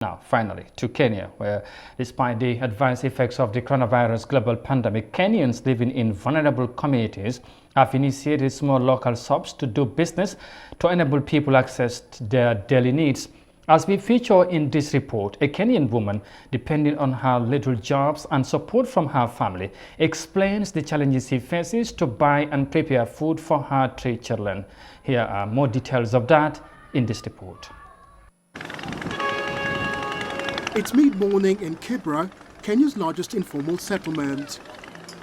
Now, finally, to Kenya, where despite the adverse effects of the coronavirus global pandemic, Kenyans living in vulnerable communities have initiated small local shops to do business to enable people access their daily needs. As we feature in this report, a Kenyan woman, depending on her little jobs and support from her family, explains the challenges she faces to buy and prepare food for her 3 children. Here are more details of that in this report. It's mid-morning in Kibra, Kenya's largest informal settlement.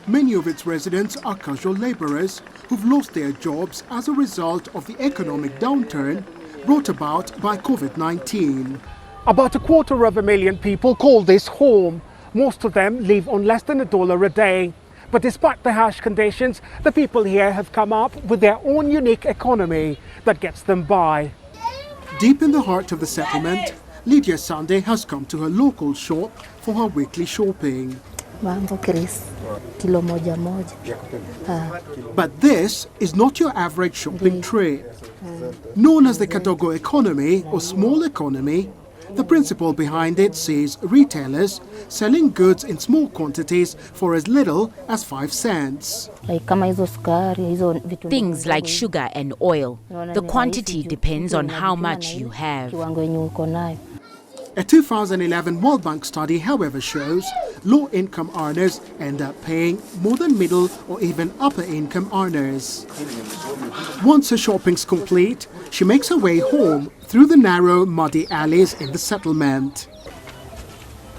Many of its residents are casual laborers who've lost their jobs as a result of the economic downturn brought about by COVID-19. About 250,000 people call this home. Most of them live on less than $1 a day. But despite the harsh conditions, the people here have come up with their own unique economy that gets them by. Deep in the heart of the settlement, Lydia Sunday has come to her local shop for her weekly shopping. But this is not your average shopping trip. Known as the Kadogo economy or small economy, the principle behind it sees retailers selling goods in small quantities for as little as 5 cents. Things like sugar and oil. The quantity depends on how much you have. A 2011 World Bank study, however, shows low-income earners end up paying more than middle or even upper-income earners. Once her shopping's complete, she makes her way home through the narrow, muddy alleys in the settlement.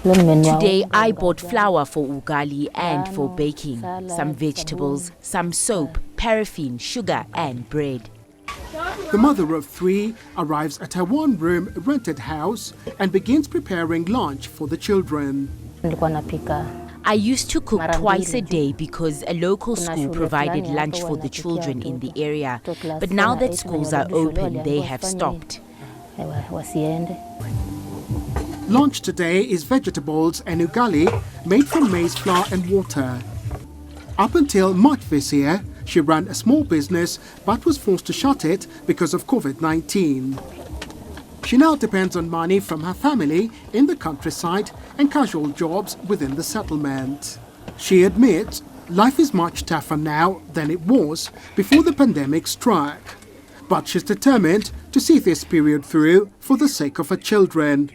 Today I bought flour for ugali and for baking, some vegetables, some soap, paraffin, sugar and bread. The mother of 3 arrives at her 1-room rented house and begins preparing lunch for the children. I used to cook twice a day because a local school provided lunch for the children in the area. But now that schools are open, they have stopped. Lunch today is vegetables and ugali made from maize flour and water. Up until March this year, she ran a small business but was forced to shut it because of COVID-19. She now depends on money from her family in the countryside and casual jobs within the settlement. She admits life is much tougher now than it was before the pandemic struck. But she's determined to see this period through for the sake of her children.